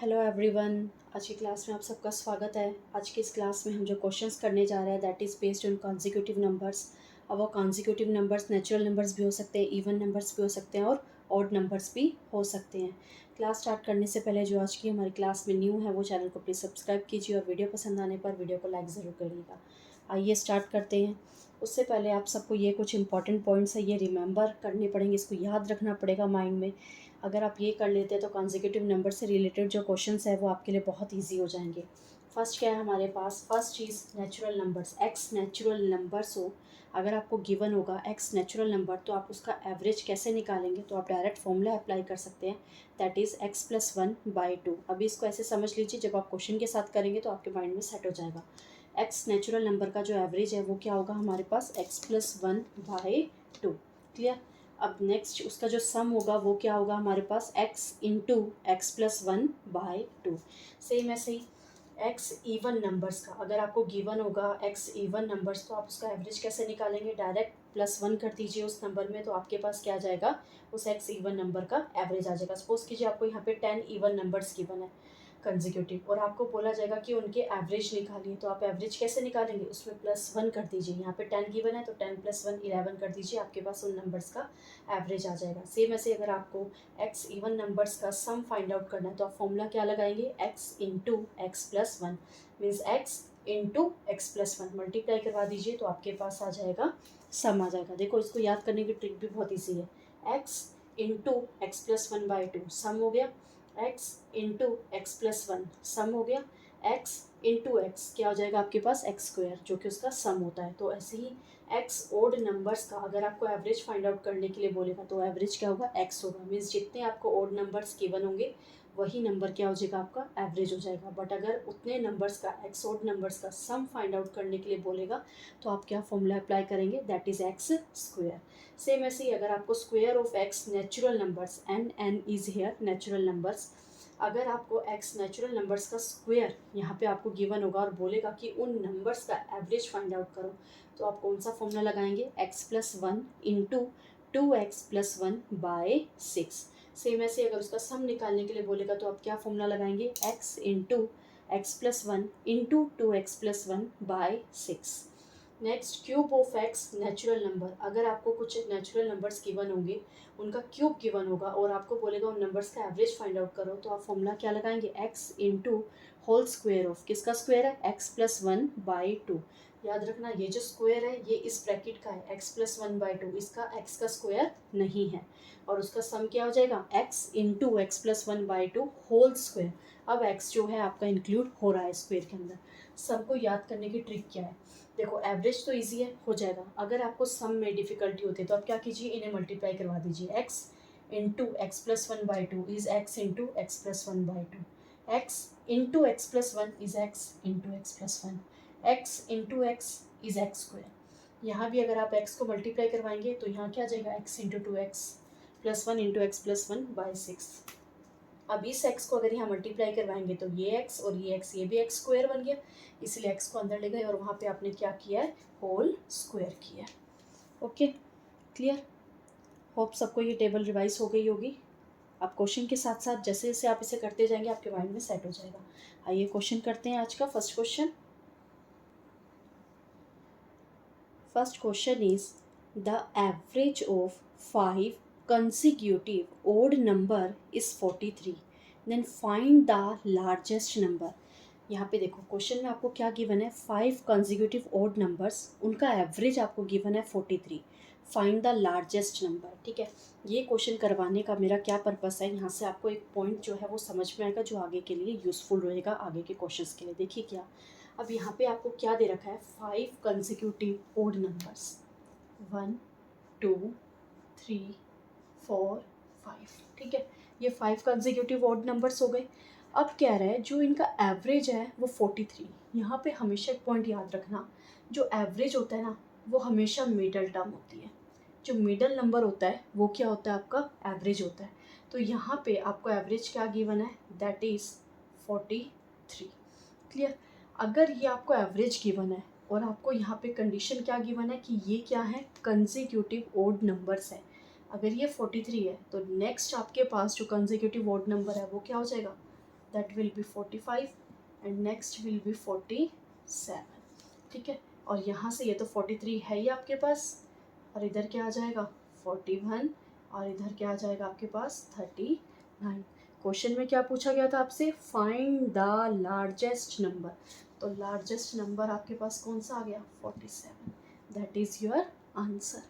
Hello everyone. आज की class में आप सबका स्वागत है। आज की इस क्लास में हम जो क्वेश्चंस करने जा रहे हैं that is based on consecutive numbers. अब वो कॉन्जिक्यूटिव नंबर्स नेचुरल नंबर्स भी हो सकते हैं, इवन नंबर्स भी हो सकते हैं और ऑड नंबर्स भी हो सकते हैं। क्लास स्टार्ट करने से पहले जो आज की हमारी क्लास में न्यू है वो चैनल को प्लीज़ सब्सक्राइब कीजिए और वीडियो पसंद आने पर वीडियो को लाइक ज़रूर करिएगा। आइए स्टार्ट करते हैं। उससे पहले आप सबको ये कुछ इंपॉर्टेंट पॉइंट्स है ये रिमेंबर करने पड़ेंगे, इसको याद रखना पड़ेगा माइंड में। अगर आप ये कर लेते हैं तो कॉन्जिक्यूटिव नंबर से रिलेटेड जो क्वेश्चंस है वो आपके लिए बहुत इजी हो जाएंगे। फर्स्ट क्या है हमारे पास, फर्स्ट चीज़ natural numbers. X natural numbers हो, अगर आपको गिवन होगा एक्स नेचुरल नंबर तो आप उसका एवरेज कैसे निकालेंगे, तो आप डायरेक्ट फॉर्मूला अप्लाई कर सकते हैं that is x plus one by to. अभी इसको ऐसे समझ लीजिए, जब आप क्वेश्चन के साथ करेंगे तो आपके माइंड में सेट हो जाएगा। एक्स नेचुरल नंबर का जो एवरेज है वो क्या होगा हमारे पास, x plus one by two. Clear. अब नेक्स्ट उसका जो सम होगा वो क्या होगा हमारे पास, x into x plus one by two. Same ऐसे ही एक्स इवन नंबर्स का, अगर आपको गिवन होगा एक्स इवन नंबर्स तो आप उसका एवरेज कैसे निकालेंगे, डायरेक्ट प्लस वन कर दीजिए उस नंबर में तो आपके पास क्या आ जाएगा, उस एक्स इवन नंबर का एवरेज आ जाएगा। सपोज कीजिए आपको यहाँ पे 10 इवन नंबर्स गिवन है कंजिक्यूटिव और आपको बोला जाएगा कि उनके एवरेज निकालिए, तो आप एवरेज कैसे निकालेंगे, उसमें प्लस वन कर दीजिए। यहाँ पे 10 गिवन है तो 10 प्लस वन 11 कर दीजिए, आपके पास उन नंबर्स का एवरेज आ जाएगा। सेम ऐसे अगर आपको एक्स इवन नंबर्स का सम फाइंड आउट करना है तो आप फॉर्मूला क्या लगाएंगे, x into x plus one means x into x plus one multiply करवा दीजिए तो आपके पास आ जाएगा सम आ जाएगा। देखो इसको याद करने की ट्रिक भी बहुत ईजी है। X into x plus one by two sum हो गया, x into x plus one sum हो गया, एक्स इंटू एक्स क्या हो जाएगा आपके पास, एक्स स्क्वायर जो कि उसका सम होता है। तो ऐसे ही एक्स ओड नंबर्स का अगर आपको एवरेज फाइंड आउट करने के लिए बोलेगा तो एवरेज क्या होगा, एक्स होगा। मीन्स जितने आपको ओड नंबर्स गिवन होंगे वही नंबर क्या हो जाएगा आपका एवरेज हो जाएगा। बट अगर उतने नंबर्स का एक्स ओड नंबर्स का सम फाइंड आउट करने के लिए बोलेगा तो आप क्या फॉर्मूला अप्लाई करेंगे, that is x square. Same ऐसे ही अगर आपको square of x natural numbers n is here natural numbers, अगर आपको एक्स नेचुरल नंबर्स का स्क्वायर यहाँ पे आपको गिवन होगा और बोलेगा कि उन नंबर्स का एवरेज फाइंड आउट करो तो आप कौन सा फॉर्मूला लगाएंगे, x plus one into two x plus one by six. Same ऐसे अगर उसका सम निकालने के लिए बोलेगा तो आप क्या फॉर्मूला लगाएंगे, x into x plus one into two x plus one by six. Next cube of x natural number, अगर आपको कुछ नेचुरल नंबर्स गिवन होंगे उनका क्यूब गिवन होगा और आपको बोलेगा उन नंबर्स का एवरेज फाइंड आउट करो तो आप फॉर्मूला क्या लगाएंगे, x into whole square of, किसका स्क्वायर है, x plus one by two. याद रखना ये जो स्क्वायर है ये इस ब्रैकेट का है, x plus one by two, इसका एक्स का स्क्वायर नहीं है और उसका सम क्या हो जाएगा, x into x plus one by two whole square. अब एक्स जो है आपका इंक्लूड हो रहा है स्क्वायर के अंदर। सम को याद करने की ट्रिक क्या है, देखो एवरेज तो इजी है हो जाएगा, अगर आपको सम में डिफिकल्टी होती है तो आप क्या कीजिए, इन्हें मल्टीप्लाई करवा दीजिए। X into x plus one by two is x into x plus one by to, x into x plus one is x into x plus one, x into x is x square. यहाँ भी अगर आप x को multiply करवाएंगे तो यहाँ क्या आ जाएगा, x into two x plus one into x plus one by six. अब इस एक्स को अगर यहाँ मल्टीप्लाई करवाएंगे तो ये एक्स और ये एक्स, ये भी एक्स स्क्वायर बन गया, इसलिए एक्स को अंदर ले गए और वहाँ पे आपने क्या किया है, होल स्क्वायर किया। Okay clear. होप सबको ये टेबल रिवाइज हो गई होगी। अब क्वेश्चन के साथ साथ जैसे जैसे आप इसे करते जाएंगे आपके माइंड में सेट हो जाएगा। आइए क्वेश्चन करते हैं आज का first question. First question is the average of 5 consecutive odd number is 43, then find the largest number। यहाँ पे देखो क्वेश्चन में आपको क्या गिवन है, 5 consecutive odd numbers, उनका एवरेज आपको गिवन है 43, फाइंड द लार्जेस्ट नंबर। ठीक है, ये क्वेश्चन करवाने का मेरा क्या पर्पस है, यहाँ से आपको एक पॉइंट जो है वो समझ में आएगा जो आगे के लिए यूज़फुल रहेगा आगे के क्वेश्चंस के लिए। देखिए क्या, अब यहाँ पे आपको क्या दे रखा है, 5 consecutive odd numbers, 1 2 3 4 5। ठीक है, ये 5 कंसेक्यूटिव ऑड नंबर्स हो गए। अब कह रहा है जो इनका एवरेज है वो 43। यहाँ पे हमेशा एक पॉइंट याद रखना, जो एवरेज होता है ना वो हमेशा मिडल टर्म होती है, जो मिडल नंबर होता है वो क्या होता है आपका एवरेज होता है। तो यहाँ पे आपको एवरेज क्या गिवन है, दैट इज़ 43। क्लियर। अगर ये आपको एवरेज गिवन है और आपको यहाँ पे कंडीशन क्या गिवन है कि ये क्या है, कंसेक्यूटिव ओड नंबर्स है, अगर ये 43 है तो नेक्स्ट आपके पास जो कंसेक्यूटिव ओड नंबर है वो क्या हो जाएगा, that will be 45 and next will B 47, ठीक है। और यहाँ से ये तो 43 है ही आपके पास, और इधर क्या आ जाएगा 41, और इधर क्या आ जाएगा आपके पास 39। क्वेश्चन में क्या पूछा गया था आपसे, फाइंड द लार्जेस्ट नंबर, तो लार्जेस्ट नंबर आपके पास कौन सा आ गया 47, that is your answer.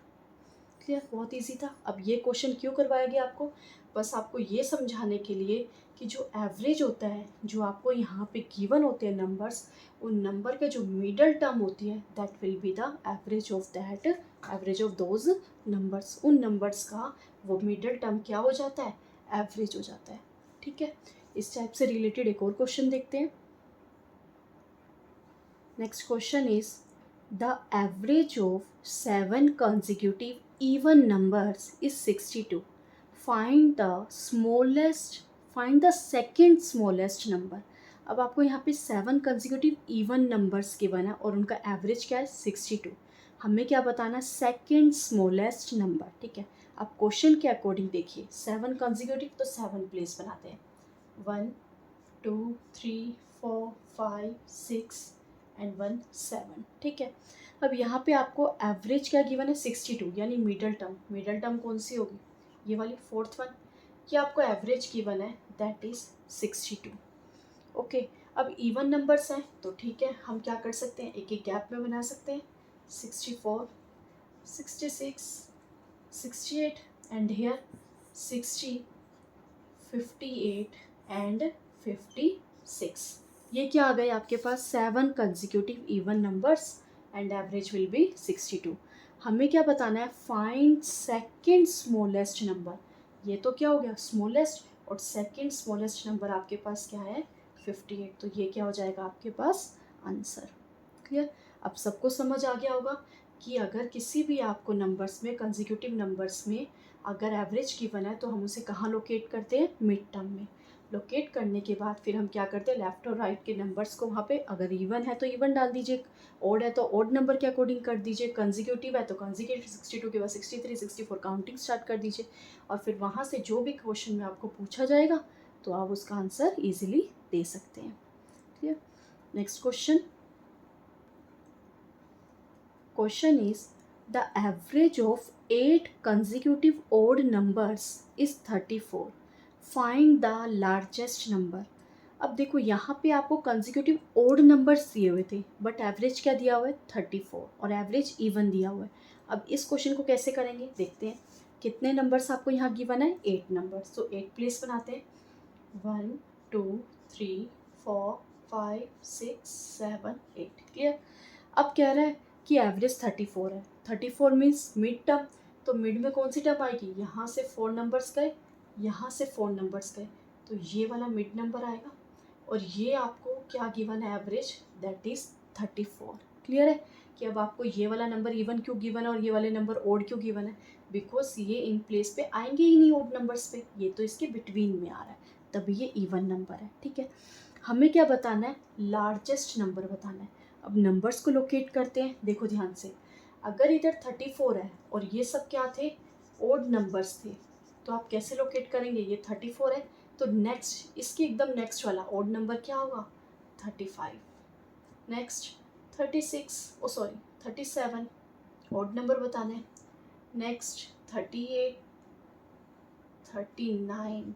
Clear, बहुत इजी था। अब ये क्वेश्चन क्यों करवाया गया आपको, बस आपको ये समझाने के लिए कि जो एवरेज होता है, जो आपको यहाँ पे गिवन होते हैं नंबर्स, उन नंबर के जो मिडल टर्म होती है that will be the average of that, average of those numbers, उन नंबर्स का वो मिडल टर्म क्या हो जाता है, एवरेज हो जाता है, ठीक है। इस टाइप से रिलेटेड एक और क्वेश्चन देखते हैं। Next question is the average of 7 consecutive even numbers is 62. Find the smallest, find the second smallest number. अब आपको यहाँ पे 7 consecutive even numbers गिवन है और उनका एवरेज क्या है 62। हमें क्या बताना है, सेकेंड स्मॉलेस्ट नंबर, ठीक है। अब क्वेश्चन के अकॉर्डिंग देखिए, 7 consecutive तो 7 प्लेस बनाते हैं, 1 2 3 4 5 6 एंड 1 7, ठीक है। अब यहाँ पे आपको एवरेज क्या गिवन है 62, यानी मिडल टर्म, मिडल टर्म कौन सी होगी, ये वाली फोर्थ वन, ये आपको एवरेज गिवन है दैट इज 62। ओके, अब इवन नंबर्स हैं तो ठीक है, हम क्या कर सकते हैं, एक एक गैप में बना सकते हैं, 64 66 68 एंड हियर 60 58 एंड 56। ये क्या आ गए आपके पास 7 consecutive even numbers and average will be 62। हमें क्या बताना है, फाइंड सेकेंड स्मॉलेस्ट नंबर, ये तो क्या हो गया स्मॉलेस्ट, और सेकेंड स्मॉलेस्ट नंबर आपके पास क्या है 58, तो ये क्या हो जाएगा आपके पास आंसर। क्लियर, अब सबको समझ आ गया होगा कि अगर किसी भी आपको नंबर्स में, कंसेक्यूटिव नंबर्स में अगर एवरेज गिवन है तो हम उसे कहाँ लोकेट करते हैं, मिड टर्म में। लोकेट करने के बाद फिर हम क्या करते हैं, लेफ्ट और राइट के नंबर्स को वहाँ पे, अगर इवन है तो इवन डाल दीजिए, ओड है तो ओड नंबर के अकॉर्डिंग कर दीजिए, कंसेक्यूटिव है तो कंसेक्यूटिव, 62 के बाद 63 64 काउंटिंग स्टार्ट कर दीजिए, और फिर वहाँ से जो भी क्वेश्चन में आपको पूछा जाएगा तो आप उसका आंसर ईजिली दे सकते हैं। Clear, next question, question is the average of 8 consecutive odd numbers is 34. Find the largest number. अब देखो यहाँ पे आपको कंसेक्यूटिव ओड नंबर्स दिए हुए थे बट एवरेज क्या दिया हुआ है 34 और एवरेज इवन दिया हुआ है। अब इस क्वेश्चन को कैसे करेंगे देखते हैं, कितने नंबर्स आपको यहाँ गिवन है 8 नंबर्स, तो 8 प्लेस बनाते हैं, 1 2 3 4 5 6 7 8। क्लियर, अब कह रहा है कि एवरेज 34 है, 34 मीन्स मिड टर्म, तो मिड में कौन सी टर्म आएगी, यहाँ से 4 नंबर्स गए, यहाँ से 4 नंबर्स गए, तो ये वाला मिड नंबर आएगा, और ये आपको क्या गिवन है एवरेज दैट इज़ 34। क्लियर है कि अब आपको ये वाला नंबर इवन क्यों गिवन है और ये वाले नंबर ओड क्यों गिवन है, बिकॉज ये इन प्लेस पे आएंगे ही नहीं ओड नंबर्स पे, ये तो इसके बिटवीन में आ रहा है, तभी ये इवन नंबर है, ठीक है। हमें क्या बताना है, लार्जेस्ट नंबर बताना है। अब नंबर्स को लोकेट करते हैं, देखो ध्यान से, अगर इधर 34 है और ये सब क्या थे ओड नंबर्स थे, तो आप कैसे लोकेट करेंगे, ये 34 है तो नेक्स्ट इसके एकदम नेक्स्ट वाला ओड नंबर क्या होगा 35, next 36, oh sorry 37 odd number बताना है, next 38 39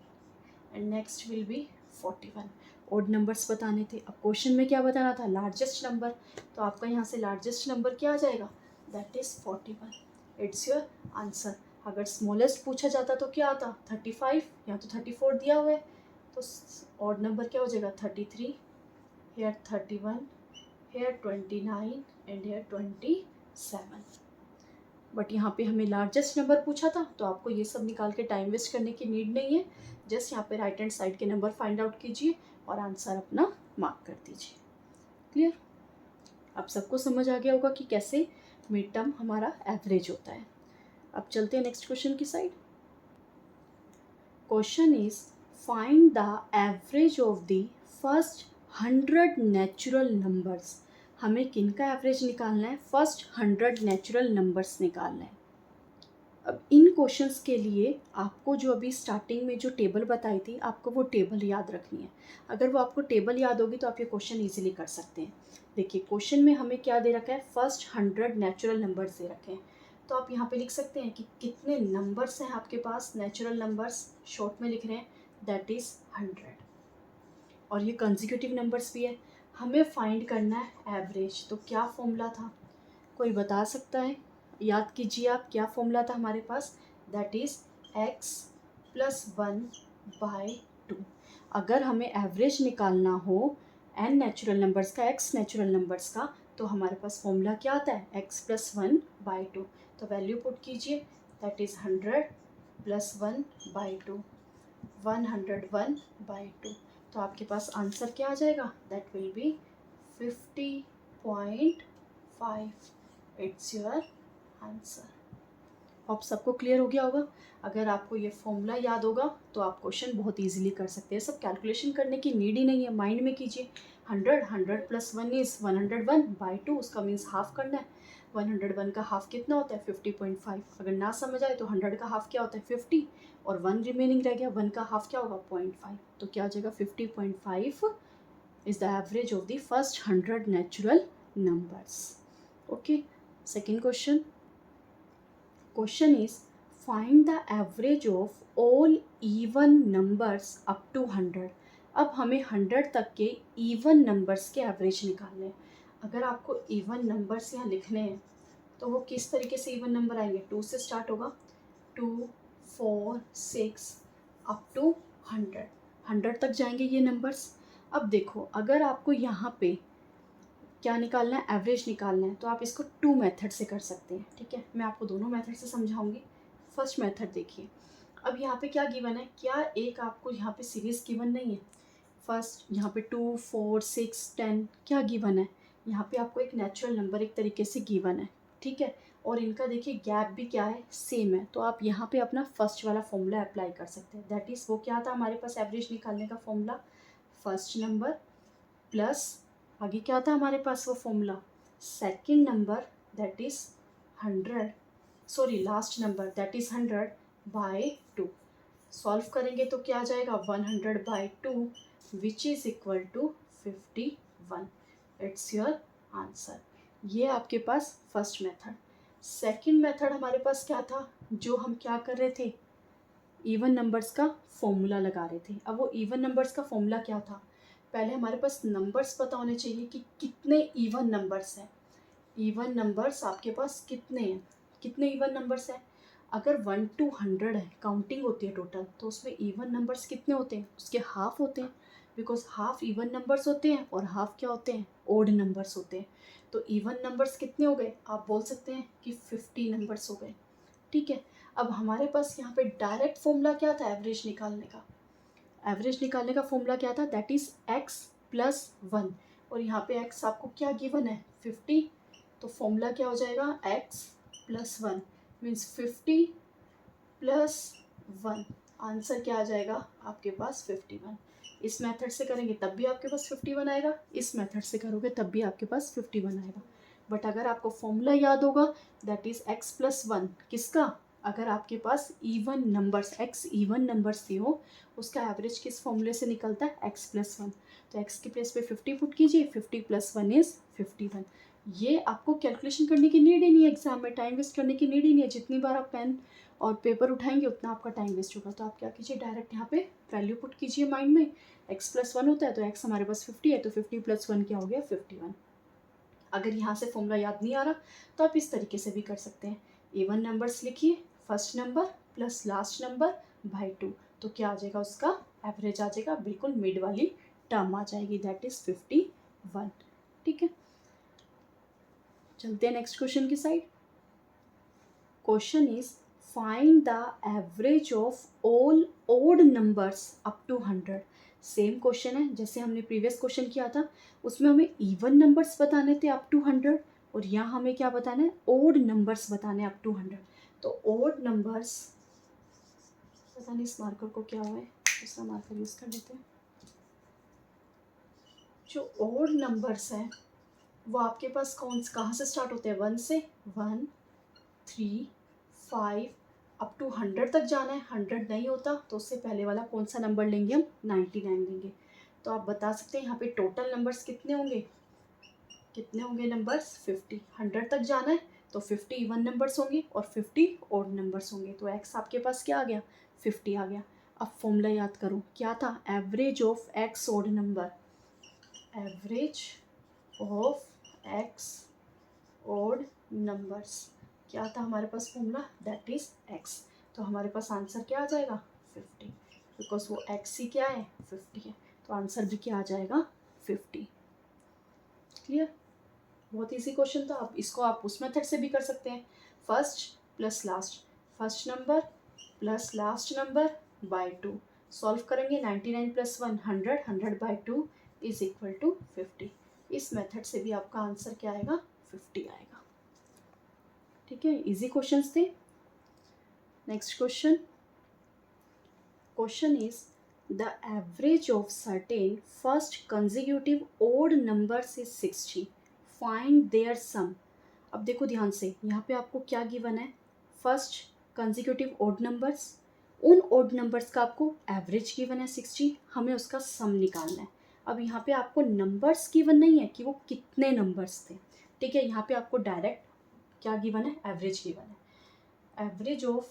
and next will be 41, odd numbers बताने थे। अब क्वेश्चन में क्या बताना था, लार्जेस्ट नंबर, तो आपका यहाँ से लार्जेस्ट नंबर क्या आ जाएगा that is 41, it's your answer. अगर स्मॉलेस्ट पूछा जाता तो क्या आता 35, यहाँ तो 34 दिया हुआ है, तो ऑड नंबर क्या हो जाएगा 33, here 31, here 29 and here 27। But यहाँ पे हमें लार्जेस्ट नंबर पूछा था, तो आपको ये सब निकाल के टाइम वेस्ट करने की नीड नहीं है, जस्ट यहाँ पे राइट हैंड साइड के नंबर फाइंड आउट कीजिए और आंसर अपना मार्क कर दीजिए। क्लियर, अब सबको समझ आ गया होगा कि कैसे मिड टर्म हमारा एवरेज होता है। अब चलते हैं नेक्स्ट क्वेश्चन की साइड। Question is find the average of the first 100 natural numbers. हमें किन का एवरेज निकालना है, फर्स्ट 100 नेचुरल नंबर्स निकालना है। अब इन क्वेश्चंस के लिए आपको जो अभी स्टार्टिंग में जो टेबल बताई थी, आपको वो टेबल याद रखनी है। अगर वो आपको टेबल याद होगी तो आप ये क्वेश्चन ईजिली कर सकते हैं। देखिए क्वेश्चन में हमें क्या दे रखा है, फर्स्ट 100 नेचुरल नंबर्स दे रखे हैं। तो आप यहाँ पे लिख सकते हैं कि कितने नंबर्स हैं आपके पास, नेचुरल नंबर्स शॉर्ट में लिख रहे हैं, दैट इज़ 100। और ये कंसेक्यूटिव नंबर्स भी है। हमें फाइंड करना है एवरेज। तो क्या फॉर्मूला था, कोई बता सकता है? याद कीजिए आप, क्या फॉर्मूला था हमारे पास, दैट इज़ x+1/2। अगर हमें एवरेज निकालना हो n नेचुरल नंबर्स का, x नेचुरल नंबर्स का, तो हमारे पास फॉर्मूला क्या आता है, x+1/2। तो वैल्यू पुट कीजिए, दैट इज़ 100+1/2, 101/2। तो आपके पास आंसर क्या आ जाएगा, that will be 50.5। It's your answer. अब सबको क्लियर हो गया होगा। अगर आपको ये फॉर्मूला याद होगा तो आप क्वेश्चन बहुत इजीली कर सकते हैं। सब कैलकुलेशन करने की नीड ही नहीं है, माइंड में कीजिए। 100 इज़ 101/2, उसका मीन्स हाफ करना है। 101 का हाफ कितना होता है, 50.5। अगर ना समझ आए तो 100 का हाफ क्या होता है, 50, और 1 रिमेनिंग रह गया, 1 का हाफ क्या होगा, 0.5। तो क्या हो जाएगा, 50.5 is the average of the first 100 natural numbers. Okay, second question. Question is, find the average of all even numbers up to 100। अब हमें 100 तक के even numbers के एवरेज निकालने हैं। अगर आपको even numbers यहाँ लिखने हैं तो वो किस तरीके से even number आएंगे, 2 से स्टार्ट होगा, 2, 4, 6 अप टू 100, 100 तक जाएंगे ये नंबर्स। अब देखो, अगर आपको यहाँ पे क्या निकालना है, एवरेज निकालना है, तो आप इसको 2 मेथड से कर सकते हैं। ठीक है, मैं आपको दोनों मेथड से समझाऊंगी। फर्स्ट मेथड देखिए, अब यहाँ पे क्या गिवन है, क्या एक आपको यहाँ पे सीरीज गिवन नहीं है। फर्स्ट यहाँ पे 2, 4, 6, 10 क्या गिवन है, यहाँ पे आपको एक नेचुरल नंबर एक तरीके से गिवन है। ठीक है, और इनका देखिए गैप भी क्या है, सेम है। तो आप यहाँ पे अपना फर्स्ट वाला फॉर्मूला अप्लाई कर सकते हैं। दैट इज़ वो क्या था हमारे पास एवरेज निकालने का फॉर्मूला, फर्स्ट नंबर प्लस आगे क्या था हमारे पास वो formula, second number that is 100, sorry last number that is 100/2। Solve करेंगे तो क्या आ जाएगा, 100/2 which is equal to 51। It's your answer. ये आपके पास फर्स्ट मेथड। सेकंड मेथड हमारे पास क्या था, जो हम क्या कर रहे थे, इवन नंबर्स का फॉर्मूला लगा रहे थे। अब वो इवन नंबर्स का फॉर्मूला क्या था, पहले हमारे पास नंबर्स पता होने चाहिए कि कितने इवन नंबर्स हैं। इवन नंबर्स आपके पास कितने हैं, कितने इवन नंबर्स हैं। अगर 1 to 100 है, काउंटिंग होती है टोटल, तो उसमें इवन नंबर्स कितने होते हैं, उसके हाफ होते हैं, बिकॉज हाफ इवन नंबर्स होते हैं और हाफ क्या होते हैं, ओड नंबर्स होते हैं। तो इवन नंबर्स कितने हो गए, आप बोल सकते हैं कि 50 नंबर्स हो गए। ठीक है, अब हमारे पास यहाँ पे डायरेक्ट फॉर्मूला क्या था एवरेज निकालने का, एवरेज निकालने का फॉर्मूला क्या था, दैट इज x+1। और यहाँ पे x आपको क्या गिवन है, 50। तो फॉर्मूला क्या हो जाएगा, x+1 मीन्स 50+1। आंसर क्या आ जाएगा आपके पास, 51। इस मेथड से करेंगे तब भी आपके पास 51 आएगा, इस मेथड से करोगे तब भी आपके पास 51 आएगा। बट अगर आपको फॉर्मूला याद होगा, दैट इज x+1 किसका, अगर आपके पास even numbers, x even numbers दिए हो, उसका एवरेज किस फॉर्मूले से निकलता है, x+1। तो x के प्लेस पे 50 पुट कीजिए, 50+1 इज 51। ये आपको कैलकुलेशन करने की नीड ही नहीं है, एग्जाम में टाइम वेस्ट करने की नीड ही नहीं है। जितनी बार आप पेन और पेपर उठाएंगे उतना आपका टाइम वेस्ट होगा। तो आप क्या कीजिए, डायरेक्ट यहाँ पे वैल्यू पुट कीजिए माइंड में। x+1 होता है तो x हमारे पास 50 है, तो 50+1 क्या हो गया, 51। अगर यहाँ से फॉर्मूला याद नहीं आ रहा तो आप इस तरीके से भी कर सकते हैं। इवन नंबर्स लिखिए, first number plus last number by 2, तो क्या आ जाएगा, उसका एवरेज आ जाएगा, बिल्कुल मिड वाली टर्म आ जाएगी, दैट इज 51। ठीक है, चलते हैं नेक्स्ट क्वेश्चन की साइड। Question is, find the average of all odd numbers up to 100। Same question है जैसे हमने प्रीवियस क्वेश्चन किया था, उसमें हमें इवन नंबर्स बताने थे अप टू 100, और यहाँ हमें क्या बताना है, ओड नंबर्स बताने अप टू 100। तो ओड नंबर्स, पता नहीं इस मार्कर को क्या हुआ है, दूसरा मार्कर यूज़ कर लेते हैं। जो ओड नंबर्स हैं वो आपके पास कहाँ से स्टार्ट होते हैं, 1 से, 1, 3, 5, अप टू 100 तक जाना है, 100 नहीं होता तो उससे पहले वाला कौन सा नंबर लेंगे हम, 99 लेंगे। तो आप बता सकते हैं यहाँ पे टोटल नंबर्स कितने होंगे, कितने होंगे नंबर्स, 50। 100 तक जाना है तो 50 इवन नंबर्स होंगे और 50 ऑड नंबर्स होंगे। तो एक्स आपके पास क्या आ गया, 50 आ गया। अब फॉर्मूला याद करो, क्या था, average of x odd number, average of x odd numbers, क्या था हमारे पास फॉर्मूला, दैट इज एक्स। तो हमारे पास आंसर क्या आ जाएगा, 50, बिकॉज वो एक्स ही क्या है, 50 है। तो आंसर भी क्या आ जाएगा, 50। क्लियर, बहुत इजी क्वेश्चन था। अब इसको आप उस मेथड से भी कर सकते हैं, first plus last, first number plus last number by 2, solve करेंगे, 99 plus 1 100, 100 by 2 is equal to 50। इस मेथड से भी आपका आंसर क्या आएगा, 50 आएगा। ठीक है, इजी क्वेश्चंस थे। Next question, question is the average of certain first consecutive odd numbers is 60, find their sum. अब देखो ध्यान से, यहाँ पे आपको क्या गिवन है, फर्स्ट कंसेक्यूटिव ओड नंबर्स, उन ओड नंबर्स का आपको एवरेज गिवन है 60, हमें उसका सम निकालना है। अब यहाँ पे आपको नंबर्स गिवन नहीं है कि वो कितने नंबर्स थे, ठीक है, यहाँ पे आपको डायरेक्ट क्या गिवन है, एवरेज गिवन है। Average of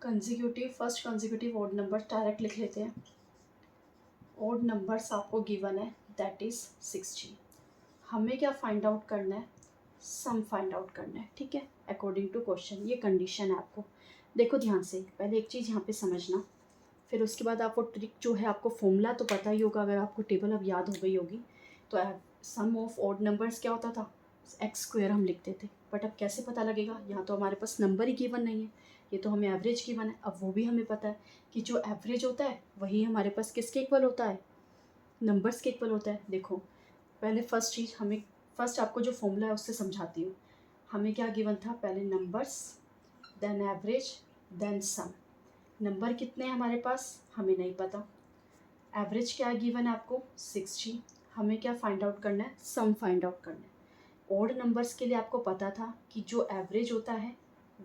consecutive, first consecutive odd number direct लिख लेते हैं, ओड नंबर्स आपको गिवन है दैट इज 60। हमें क्या फाइंड आउट करना है, सम फाइंड आउट करना है, ठीक है, अकॉर्डिंग टू क्वेश्चन। ये कंडीशन है आपको, देखो ध्यान से, पहले एक चीज़ यहाँ पे समझना, फिर उसके बाद आपको ट्रिक जो है, आपको फॉर्मूला तो पता ही होगा, अगर आपको टेबल अब याद हो गई होगी। तो सम ऑफ ऑड नंबर्स क्या होता था, एक्स स्क्वायर हम लिखते थे, बट अब कैसे पता लगेगा, यहाँ तो हमारे पास नंबर ही गिवन नहीं है, ये तो हमें एवरेज गिवन है। अब वो भी हमें पता है कि जो एवरेज होता है वही हमारे पास किसके इक्वल होता है, नंबर्स के इक्वल होता है। देखो पहले फर्स्ट चीज़, हमें फर्स्ट आपको जो फॉर्मूला है उससे समझाती हूँ। हमें क्या गिवन था, पहले numbers, then average, then some. Number कितने हैं हमारे पास, हमें नहीं पता, एवरेज क्या गिवन है आपको 60, हमें क्या फाइंड आउट करना है, सम फाइंड आउट करना है। ऑड नंबर्स के लिए आपको पता था कि जो एवरेज होता है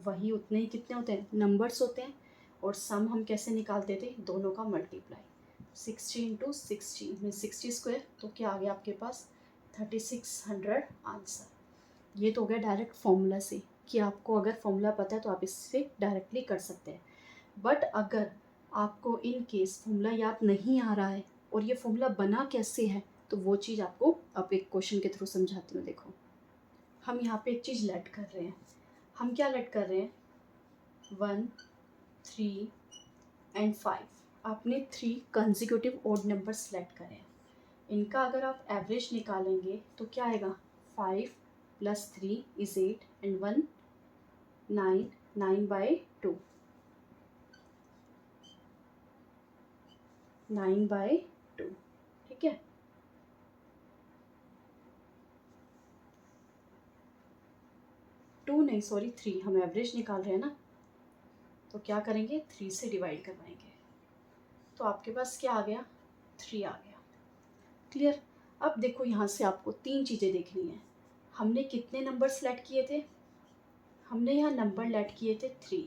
वही उतने ही कितने होते हैं, नंबर्स होते हैं, और सम हम कैसे निकालते थे, दोनों का मल्टीप्लाई, 60 इंटू 60 में 60 स्क्वायर, तो क्या आ गया आपके पास 3600 आंसर। ये तो हो गया डायरेक्ट फॉर्मूला से, कि आपको अगर फॉर्मूला पता है तो आप इससे डायरेक्टली कर सकते हैं। बट अगर आपको इन केस फॉर्मूला याद नहीं आ रहा है और ये फॉर्मूला बना कैसे है, तो वो चीज़ आपको अब एक क्वेश्चन के थ्रू समझाती हूँ। देखो हम यहाँ पे एक चीज़ लेट कर रहे हैं, हम क्या लेट कर रहे हैं, 1 3 एंड 5, आपने 3 कंसेक्यूटिव ऑड नंबर सेलेक्ट करे हैं। इनका अगर आप एवरेज निकालेंगे तो क्या आएगा, 5 plus 3 is 8 and 1 9, 9 by 2, 9 by 2, ठीक है। टू नहीं, सॉरी 3, हम एवरेज निकाल रहे हैं ना, तो क्या करेंगे, 3 से डिवाइड करवाएंगे, तो आपके पास क्या आ गया, 3 आ गया। क्लियर। अब देखो यहाँ से आपको 3 चीज़ें देखनी है। हमने कितने नंबर सेलेक्ट किए थे, हमने यहाँ नंबर लेट किए थे 3,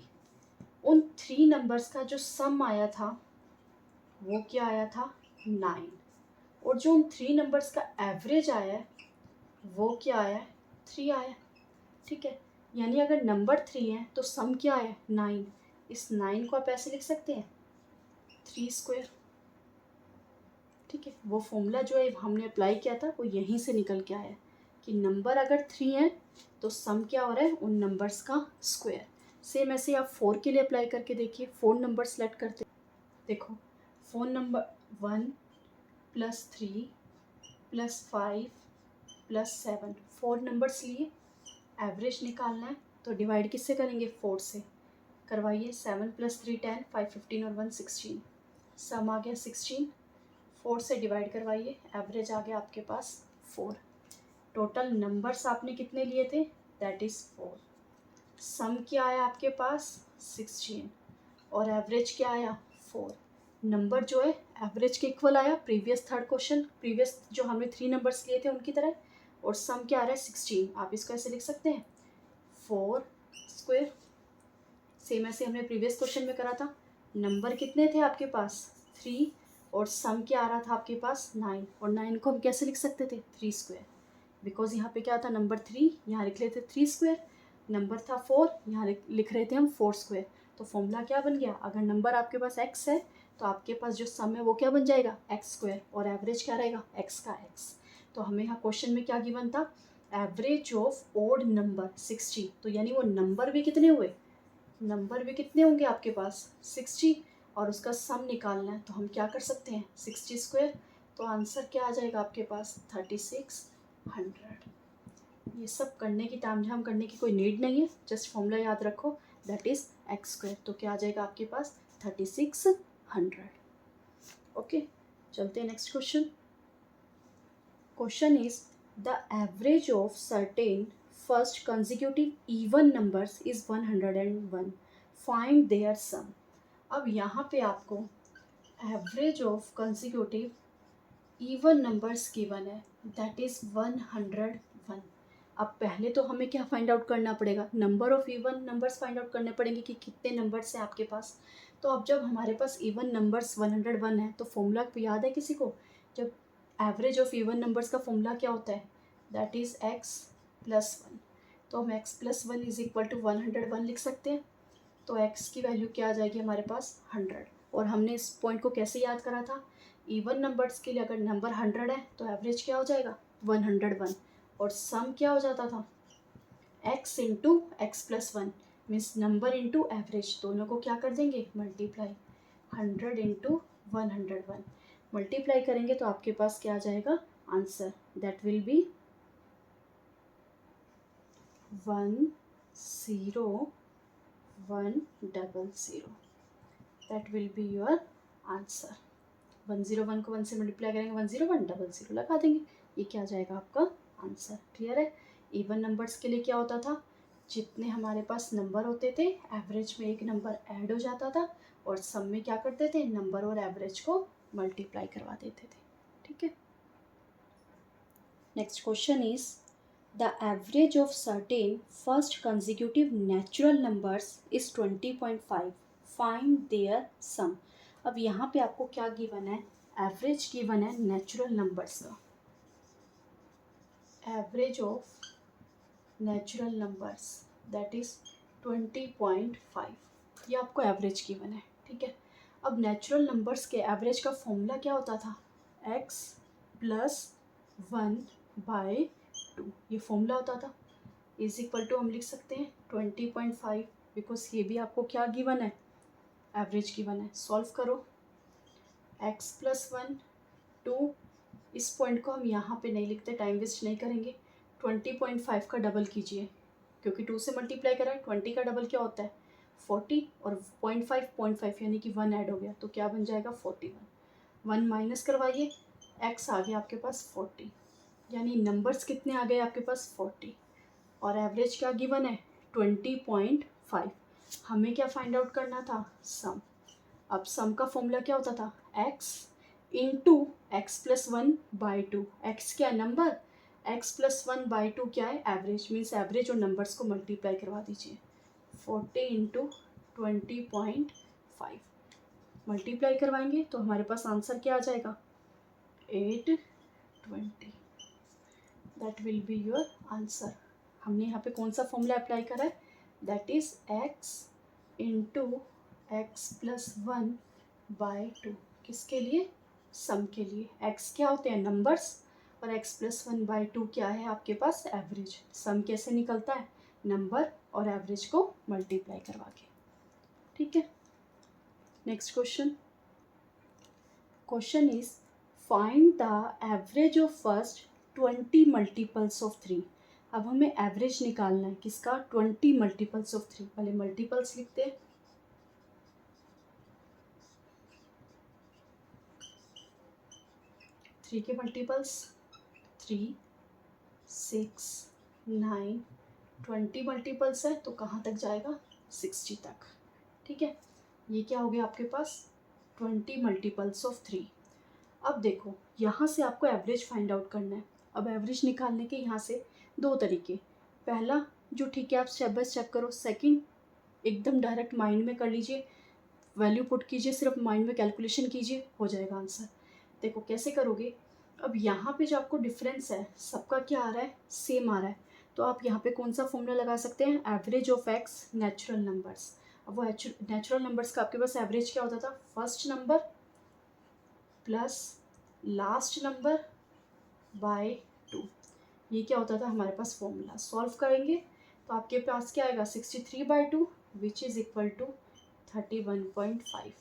उन 3 नंबर्स का जो सम आया था वो क्या आया था, 9, और जो उन 3 नंबर्स का एवरेज आया है वो क्या आया है, 3 आया, ठीक है। यानी अगर नंबर 3 है तो सम क्या है, 9, इस 9 को आप ऐसे लिख सकते हैं 3 स्क्वायर, ठीक है। वो फॉर्मूला जो है हमने अप्लाई किया था वो यहीं से निकल के आया कि नंबर अगर 3 है तो सम क्या हो रहा है, उन नंबर्स का स्क्वायर। सेम ऐसे आप 4 के लिए अप्लाई करके देखिए, 4 नंबर सेलेक्ट करते, देखो 4 number 1 plus 3 plus 5 plus 7, 4 numbers लिए, एवरेज निकालना है तो डिवाइड किससे करेंगे, 4 से करवाइए, 7 प्लस 3 10, 5 15 और 1 16, सम आ गया 16, 4 से डिवाइड करवाइए, एवरेज आ गया आपके पास 4। टोटल नंबर्स आपने कितने लिए थे, दैट इज़ 4। सम क्या आया आपके पास 16 और एवरेज क्या आया 4। नंबर जो है एवरेज के इक्वल आया, प्रीवियस थर्ड क्वेश्चन, प्रीवियस जो हमने 3 नंबर्स लिए थे उनकी तरह, और सम क्या आ रहा है 16। आप इसको ऐसे लिख सकते हैं 4 स्क्वायर। सेम ऐसे हमने प्रीवियस क्वेश्चन में करा था। नंबर कितने थे आपके पास 3 और सम क्या आ रहा था आपके पास 9, और 9 को हम कैसे लिख सकते थे 3 स्क्वायर, बिकॉज यहाँ पे क्या था नंबर 3, यहाँ लिख रहे थे 3 स्क्वायर, नंबर था 4, यहाँ लिख रहे थे हम 4 स्क्वायर। तो फॉर्मूला क्या बन गया, अगर नंबर आपके पास x है तो आपके पास जो सम है वो क्या बन जाएगा एक्स स्क्वायर, और एवरेज क्या रहेगा x का x। तो हमें यहाँ क्वेश्चन में क्या गिवन था, एवरेज ऑफ ओड नंबर 60, तो यानी वो नंबर भी कितने हुए, नंबर भी कितने होंगे आपके पास 60, और उसका सम निकालना है। तो हम क्या कर सकते हैं 60 स्क्वायर, तो आंसर क्या आ जाएगा आपके पास 3600। ये सब करने की तामझाम करने की कोई नीड नहीं है, जस्ट फॉर्मूला याद रखो, दैट इज एक्स स्क्वायर। तो क्या आ जाएगा आपके पास 3600। ओके, चलते हैं next question. Question is the average of certain first consecutive even numbers is 101, find their sum. अब यहाँ पे आपको average of consecutive even numbers given है, दैट इज 101। अब पहले तो हमें क्या फाइंड आउट करना पड़ेगा, number of even numbers find out करने पड़ेंगे कि कितने नंबर्स हैं आपके पास। तो अब जब हमारे पास इवन नंबर्स 101 है तो फॉर्मूला याद है किसी को, जब एवरेज ऑफ इवन नंबर्स का फॉर्मूला क्या होता है, दैट इज़ x+1। तो हम x+1 इज इक्वल टू 101 लिख सकते हैं। तो x की वैल्यू क्या आ जाएगी हमारे पास 100, और हमने इस पॉइंट को कैसे याद करा था, इवन नंबर्स के लिए अगर नंबर 100 है तो एवरेज क्या हो जाएगा 101, और सम क्या हो जाता था x into x+1 means number into average, दोनों को क्या कर देंगे मल्टीप्लाई, 100 इंटू 101 मल्टीप्लाई करेंगे तो आपके पास क्या आ जाएगा answer, that will be 10100, that will be your answer. 101 को 1 से मल्टीप्लाई करेंगे 10100 लगा देंगे, ये क्या आ जाएगा आपका आंसर। क्लियर है। इवन नंबर्स के लिए क्या होता था, जितने हमारे पास नंबर होते थे एवरेज में एक नंबर ऐड हो जाता था, और सम में क्या करते थे नंबर और एवरेज को मल्टीप्लाई करवा देते थे। ठीक है। Next question is the average of certain first consecutive natural numbers is 20.5, find their sum. अब यहाँ पे आपको क्या गिवन है, एवरेज गिवन है नेचुरल नंबर्स का, average of natural numbers that is 20.5, ये आपको एवरेज गिवन है। ठीक है। अब नेचुरल नंबर्स के एवरेज का फॉर्मूला क्या होता था, x+1/2, ये फॉर्मूला होता था, इज इक्वल टू हम लिख सकते हैं 20.5, बिकॉज ये भी आपको क्या गिवन है एवरेज गिवन है। सॉल्व करो, x+1 2, इस पॉइंट को हम यहाँ पे नहीं लिखते, टाइम वेस्ट नहीं करेंगे। 20.5 का डबल कीजिए, क्योंकि 2 से मल्टीप्लाई करा है, 20 का डबल क्या होता है 40, और 0.5 यानी कि 1 ऐड हो गया तो क्या बन जाएगा 41, 1 माइनस करवाइए, x आ गया आपके पास 40, यानी नंबर्स कितने आ गए आपके पास 40, और एवरेज क्या गिवन है 20.5। हमें क्या फाइंड आउट करना था सम। अब सम का फॉर्मूला क्या होता था x इंटू x+1/2, x क्या नंबर, x+1/2 क्या है एवरेज, मीन्स एवरेज और नंबर्स को मल्टीप्लाई करवा दीजिए, 40 इंटू 20.5 मल्टीप्लाई करवाएंगे तो हमारे पास आंसर क्या आ जाएगा 820, that will be your answer. हमने यहाँ पे कौन सा फॉर्मूला अप्लाई करा है, that is x into x+1/2, किसके लिए सम के लिए। x क्या होते हैं नंबर्स, और x+1/2 क्या है आपके पास एवरेज। सम कैसे निकलता है, नंबर और एवरेज को मल्टीप्लाई करवा के। ठीक है। Next question, question is find the average of first 20 multiples of 3। अब हमें एवरेज निकालना है किसका 20 मल्टीपल्स ऑफ 3, पहले मल्टीपल्स लिखते हैं, 3 के मल्टीपल्स 3 6 9 20 मल्टीपल्स है तो कहाँ तक जाएगा 60 तक। ठीक है, ये क्या हो गया आपके पास 20 मल्टीपल्स ऑफ 3। अब देखो यहाँ से आपको एवरेज फाइंड आउट करना है। अब एवरेज निकालने के यहाँ से दो तरीके, पहला जो ठीक है आप स्टेप बाय स्टेप करो। सेकंड, एकदम डायरेक्ट माइंड में कर लीजिए, वैल्यू पुट कीजिए, सिर्फ माइंड में कैलकुलेशन कीजिए, हो जाएगा आंसर। देखो कैसे करोगे। अब यहाँ पे जो आपको डिफरेंस है, सबका क्या आ रहा है, सेम आ रहा है, तो आप यहाँ पे कौन सा फॉर्मूला लगा सकते हैं, average of x natural numbers. अब वो नेचुरल नंबर्स का आपके पास एवरेज क्या होता था, first number plus last number by 2। ये क्या होता था हमारे पास फॉर्मूला। सॉल्व करेंगे तो आपके पास क्या आएगा, 63/2 विच इज़ इक्वल टू 31.5।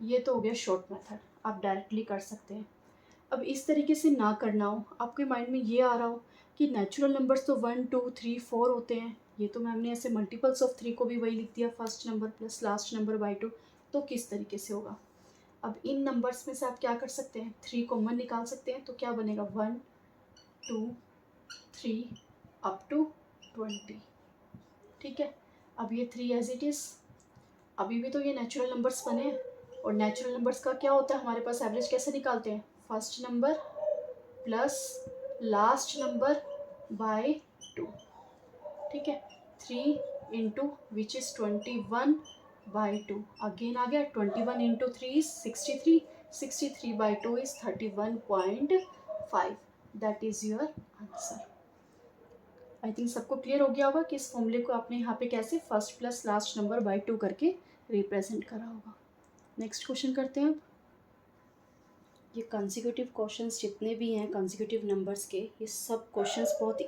ये तो हो गया शॉर्ट मेथड, आप डायरेक्टली कर सकते हैं। अब इस तरीके से ना करना हो, आपके माइंड में ये आ रहा हो कि नेचुरल नंबर्स तो 1 2 3 4 होते हैं, ये तो मैम ने ऐसे मल्टीपल्स ऑफ 3 को भी वही लिख दिया, first number plus last number by 2, तो किस तरीके से होगा। अब इन नंबर्स में से आप क्या कर सकते हैं, 3 कॉमन निकाल सकते हैं, तो क्या बनेगा 1 2 3 अप टू 20। ठीक है, अब ये 3 एज इट इज़, अभी भी तो ये नेचुरल नंबर्स बने हैं, और नेचुरल नंबर्स का क्या होता है हमारे पास, एवरेज कैसे निकालते हैं, first number plus last number by 2। ठीक है, 3 इंटू विच इज़ 21/2, अगेन आ गया 21 into 3 is 63, 63/2 is 31.5, that is your answer. I think सबको क्लियर हो गया होगा कि इस फॉर्मूले को आपने यहाँ पे कैसे first plus last number by 2 करके रिप्रेजेंट करा होगा। नेक्स्ट क्वेश्चन करते हैं अब। ये कंसेक्यूटिव क्वेश्चंस जितने भी हैं कंसेक्यूटिव नंबर्स के, ये सब क्वेश्चंस बहुत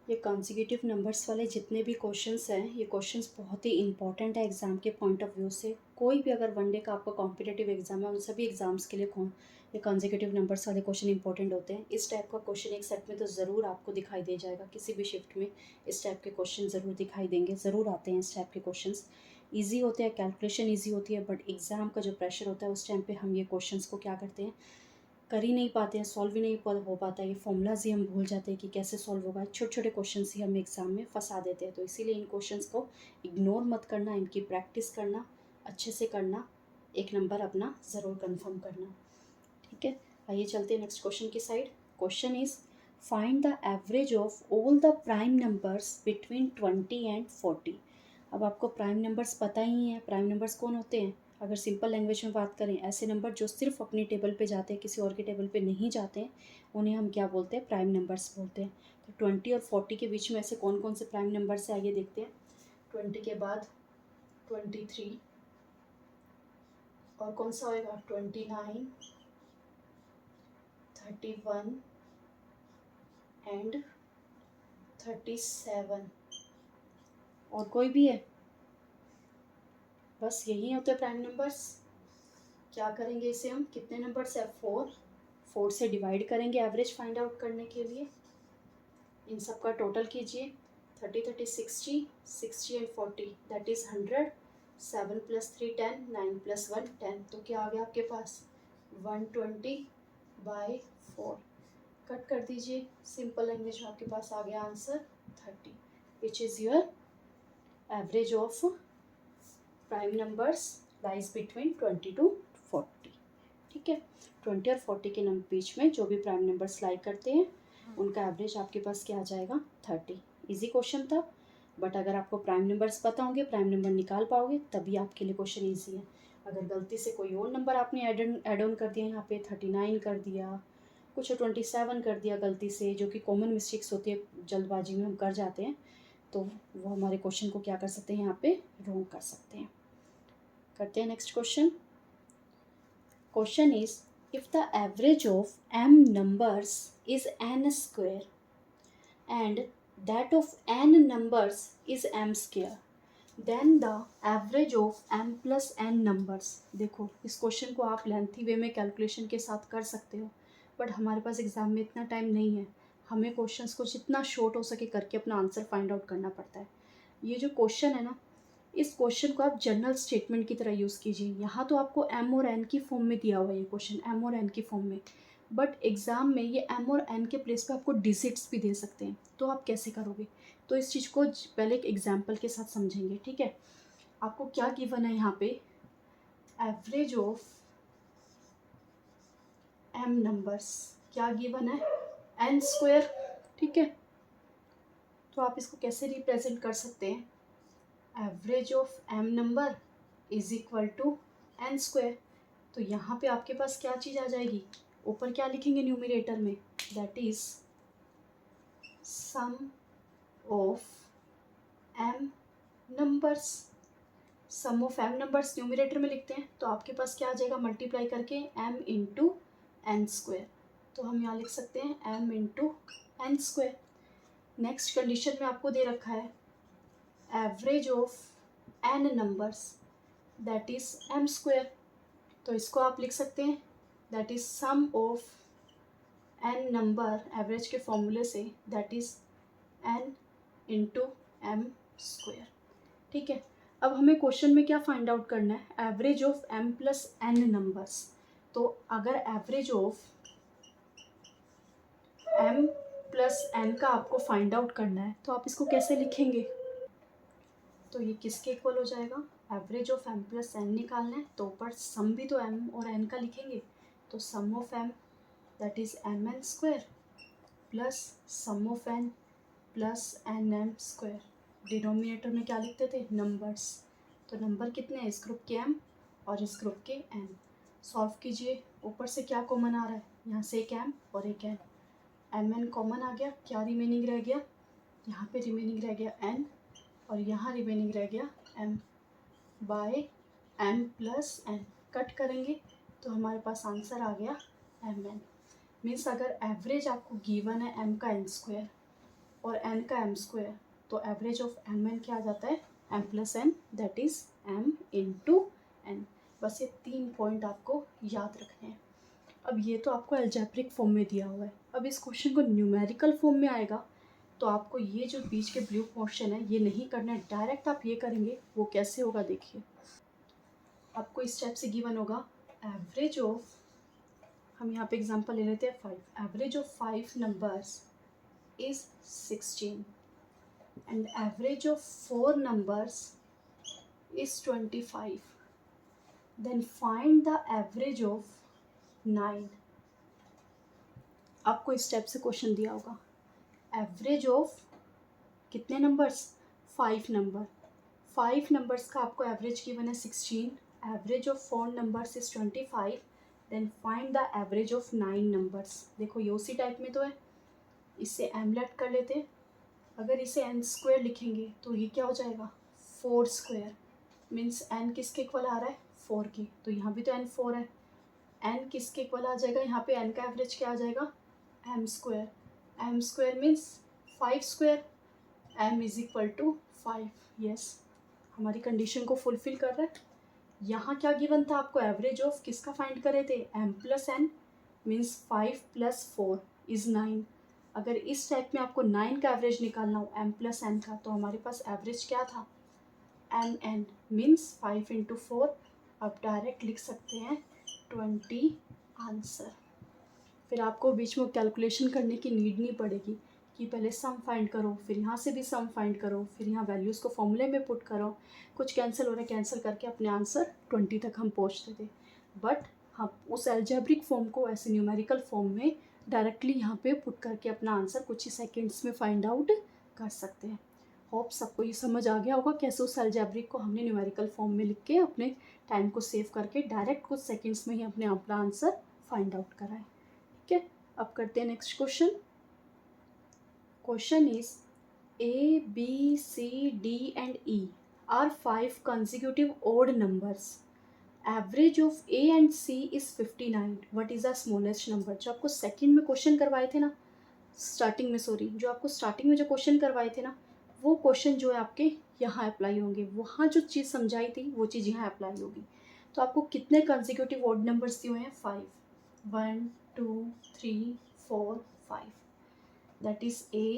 ये कंसेक्यूटिव नंबर्स वाले जितने भी क्वेश्चंस हैं, ये क्वेश्चंस बहुत ही इंपॉर्टेंट है एग्ज़ाम के पॉइंट ऑफ व्यू से। कोई भी अगर वनडे का आपका कॉम्पिटिटिव एग्जाम है, उन सभी एग्जाम्स के लिए ये कंसेक्यूटिव नंबर्स वाले क्वेश्चन इंपॉर्टेंट होते हैं। इस टाइप का क्वेश्चन एक सेट में तो ज़रूर आपको दिखाई दे जाएगा, किसी भी शिफ्ट में इस टाइप के क्वेश्चन ज़रूर दिखाई देंगे, ज़रूर आते हैं इस टाइप के क्वेश्चन। ईजी होते हैं, कैलकुलेशन ईजी होती है, बट एग्ज़ाम का जो प्रेशर होता है उस टाइम पर हम ये क्वेश्चन को क्या करते हैं, कर ही नहीं पाते हैं, सॉल्व ही नहीं हो पाता है, ये फॉर्मूलाज ही हम भूल जाते हैं कि कैसे सॉल्व होगा। छोटे छोटे क्वेश्चन ही हम एग्ज़ाम में फंसा देते हैं, तो इसीलिए इन क्वेश्चंस को इग्नोर मत करना, इनकी प्रैक्टिस करना, अच्छे से करना, एक नंबर अपना ज़रूर कंफर्म करना। ठीक है, आइए चलते हैं नेक्स्ट क्वेश्चन की साइड। Question is find the average of all the prime numbers between 20 and 40। अब आपको प्राइम नंबर्स पता ही हैं, प्राइम नंबर्स कौन होते हैं, अगर सिंपल लैंग्वेज में बात करें, ऐसे नंबर जो सिर्फ अपनी टेबल पे जाते हैं, किसी और के टेबल पे नहीं जाते हैं, उन्हें हम क्या बोलते हैं, प्राइम नंबर्स बोलते हैं। तो 20 और 40 के बीच में ऐसे कौन कौन से प्राइम नंबर्स है, आइए देखते हैं। 20 के बाद 23, और कौन सा होएगा 29, 31 एंड 37। और कोई भी है, बस यही होते हैं प्राइम नंबर्स। क्या करेंगे इसे हम, कितने नंबर्स है, 4 से डिवाइड करेंगे एवरेज फाइंड आउट करने के लिए। इन सब का टोटल कीजिए, 30 30 60, 60 एंड 40 दैट इज़ 100, 7 + 3 10, 9 + 1 10, तो क्या आ गया आपके पास 120/4। कट कर दीजिए, सिंपल लैंग्वेज में आपके पास आ गया answer 30, which is your average of prime numbers lies between 20 to 40। ठीक है, 20 और 40 के बीच में जो भी प्राइम नंबर्स लाई करते हैं उनका एवरेज आपके पास क्या आ जाएगा 30। इजी क्वेश्चन था, बट अगर आपको प्राइम नंबर्स पता होंगे, प्राइम नंबर निकाल पाओगे, तभी आपके लिए क्वेश्चन ईजी है। अगर गलती से कोई और नंबर आपने एड ऑन कर दिया, यहाँ पे 39 कर दिया, कुछ 27 कर दिया गलती से, जो कि कॉमन मिस्टेक्स होती है, जल्दबाजी में हम कर जाते हैं, तो वो हमारे क्वेश्चन को क्या कर सकते हैं, यहाँ पे रॉन्ग कर सकते हैं। करते हैं next question. Question is if the average of m numbers is n square and that of n numbers is m square, then the average of m plus n numbers। देखो इस क्वेश्चन को आप lengthy वे में calculation के साथ कर सकते हो, बट हमारे पास एग्ज़ाम में इतना टाइम नहीं है, हमें क्वेश्चंस को जितना शॉर्ट हो सके करके अपना आंसर फाइंड आउट करना पड़ता है। ये जो क्वेश्चन है ना, इस क्वेश्चन को आप जनरल स्टेटमेंट की तरह यूज़ कीजिए। यहाँ तो आपको एम और एन की फॉर्म में दिया हुआ है ये क्वेश्चन, एम और एन की फॉर्म में, बट एग्ज़ाम में ये एम और एन के प्लेस पे आपको डिजिट्स भी दे सकते हैं, तो आप कैसे करोगे, तो इस चीज़ को पहले एक एग्जाम्पल के साथ समझेंगे। ठीक है, आपको क्या गिवन है यहाँ पे, एवरेज ऑफ एम नंबर्स, क्या गिवन है एन स्क्वायर, ठीक है। तो आप इसको कैसे रिप्रेजेंट कर सकते हैं, average of m number is equal to n square. तो यहाँ पे आपके पास क्या चीज़ आ जाएगी, ऊपर क्या लिखेंगे न्यूमरेटर में, that is sum of m numbers. Sum of m numbers numerator में लिखते हैं तो आपके पास क्या आ जाएगा, मल्टीप्लाई करके एम इंटू एन स्क्वायर। तो हम यहाँ लिख सकते हैं m into n square. Next condition में आपको दे रखा है average of n numbers that is m square. तो इसको आप लिख सकते हैं that is sum of n number, average के फॉर्मूले से, that is n into m square, ठीक है। अब हमें क्वेश्चन में क्या फाइंड आउट करना है, average of m plus n numbers. तो अगर average of m plus n का आपको फाइंड आउट करना है तो आप इसको कैसे लिखेंगे, तो ये किसके इक्वल हो जाएगा, average of m plus n निकालना है तो ऊपर सम भी तो एम और एन का लिखेंगे। तो sum of m that is m n square plus sum of n plus n m square. Denominator में क्या लिखते थे, नंबर्स। तो नंबर कितने हैं, इस ग्रुप के एम और इस ग्रुप के एन। सॉल्व कीजिए, ऊपर से क्या कॉमन आ रहा है, यहाँ से एक एम और एक एन, एम एन कॉमन आ गया, क्या रिमेनिंग रह गया, यहाँ पे रिमेनिंग रह गया एन और यहाँ रिमेनिंग रह गया m by m plus n. Cut करेंगे तो हमारे पास आंसर आ गया एम एन। मीन्स अगर एवरेज आपको गिवन है एम का एन स्क्वायर और एन का एम स्क्वायर, तो एवरेज ऑफ एम एन क्या आ जाता है, m plus n that is m into n. बस ये 3 पॉइंट आपको याद रखने हैं। अब ये तो आपको एल्जेब्रिक फॉर्म में दिया हुआ है, अब इस क्वेश्चन को न्यूमेरिकल फॉर्म में आएगा तो आपको ये जो बीच के ब्लू पोर्शन है ये नहीं करना है, डायरेक्ट आप ये करेंगे। वो कैसे होगा देखिए, आपको इस टाइप से गिवन होगा एवरेज ऑफ, हम यहाँ पे एग्जांपल ले लेते हैं 5, average of 5 numbers is 16 and average of 4 numbers is 25. Then find the average of 9. आपको इस टाइप से क्वेश्चन दिया होगा, एवरेज ऑफ कितने नंबर्स, 5 नंबर, 5 नंबर्स का आपको एवरेज गिवन है 16, average of 4 numbers is 25, then find the average of 9 numbers. देखो ये उसी टाइप में तो है, इससे एमलेट कर लेते हैं। अगर इसे एन स्क्वायर लिखेंगे तो ये क्या हो जाएगा, 4 स्क्वायर। मीन्स एन किसके इक्वल आ रहा है, 4 की, तो यहाँ भी तो एन 4 है। एन किसके इक्वल आ जाएगा, यहाँ पे एन का एवरेज क्या आ जाएगा, m square. M square means 5 square, m is equal to 5। Yes, हमारी कंडीशन को फुलफिल कर रहा है। यहाँ क्या गिवन था आपको, एवरेज ऑफ किसका फाइंड करे थे, m plus n, means 5 plus 4 is 9। अगर इस टाइप में आपको 9 का एवरेज निकालना हो एम प्लस एन का, तो हमारे पास एवरेज क्या था, एम एन, मीन्स 5 इंटू 4। अब डायरेक्ट लिख सकते हैं 20 आंसर। फिर आपको बीच में कैलकुलेशन करने की नीड नहीं पड़ेगी कि पहले सम फाइंड करो, फिर यहाँ से भी सम फाइंड करो, फिर यहाँ वैल्यूज़ को फॉर्मूले में पुट करो, कुछ कैंसिल हो रहा है, कैंसिल करके अपने आंसर 20 तक हम पहुँचते थे। बट हम उस एल्जेब्रिक फॉर्म को ऐसे न्यूमेरिकल फॉर्म में डायरेक्टली यहाँ पे पुट करके अपना आंसर कुछ ही सेकेंड्स में फाइंड आउट कर सकते हैं। होप सबको ये समझ आ गया होगा कैसे उस एल्जेब्रिक को हमने न्यूमेरिकल फॉर्म में लिख के अपने टाइम को सेव करके डायरेक्ट कुछ सेकेंड्स में ही अपने अपना आंसर फाइंड आउट करा है। ठीक है, अब करते हैं next question. Question is A, B, C, D and E are 5 consecutive odd numbers. Average of A and C is 59. What is the smallest number? जो आपको सेकंड में क्वेश्चन करवाए थे ना, स्टार्टिंग में, सॉरी, जो आपको स्टार्टिंग में जो क्वेश्चन करवाए थे ना, वो क्वेश्चन जो है आपके यहाँ अप्लाई होंगे। वहाँ जो चीज़ समझाई थी वो चीज़ यहाँ अप्लाई होगी। तो आपको कितने कंसेक्यूटिव ऑड नंबर्स दिए हुए हैं, 5, 1 2 3 4 5, that is A,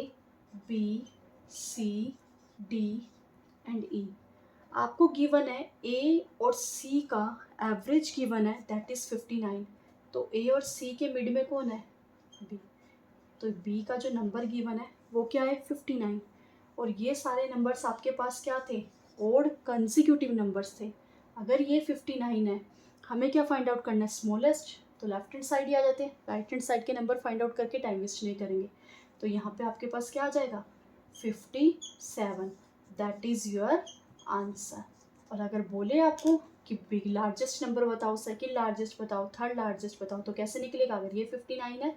B, C, D and E। आपको गिवन है A और C का एवरेज गिवन है दैट इज़ 59। तो A और C के मिड में कौन है, B। तो B का जो नंबर गिवन है वो क्या है, 59। और ये सारे नंबर्स आपके पास क्या थे, ओड कंसिक्यूटिव नंबर्स थे। अगर ये 59 है, हमें क्या फाइंड आउट करना है, स्मॉलेस्ट। तो लेफ्ट हैंड साइड ही आ जाते हैं, राइट हैंड साइड के नंबर फाइंड आउट करके टाइम वेस्ट नहीं करेंगे। तो यहाँ पे आपके पास क्या आ जाएगा 57, दैट इज़ योर आंसर। और अगर बोले आपको कि बिग लार्जेस्ट नंबर बताओ, सेकंड लार्जेस्ट बताओ, थर्ड लार्जेस्ट बताओ, तो कैसे निकलेगा? अगर ये 59 है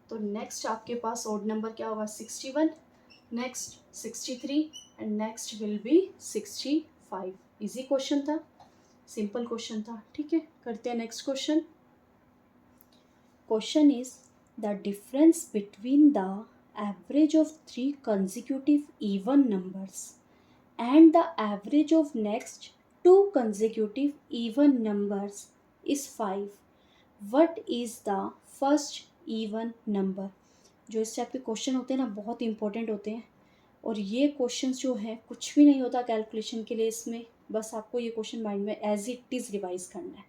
तो नेक्स्ट आपके पास ऑड नंबर क्या होगा 61, next 63 and next will B 65। Easy question था, सिंपल क्वेश्चन था। ठीक है, करते हैं next question. Question is the difference between the average of 3 consecutive even numbers and the average of next 2 consecutive even numbers is 5. What is the first even number? जो इस type के question होते हैं ना बहुत इंपॉर्टेंट होते हैं, और ये क्वेश्चन जो है कुछ भी नहीं होता कैलकुलेशन के लिए इसमें, बस आपको ये क्वेश्चन माइंड में एज इट इज़ रिवाइज करना है।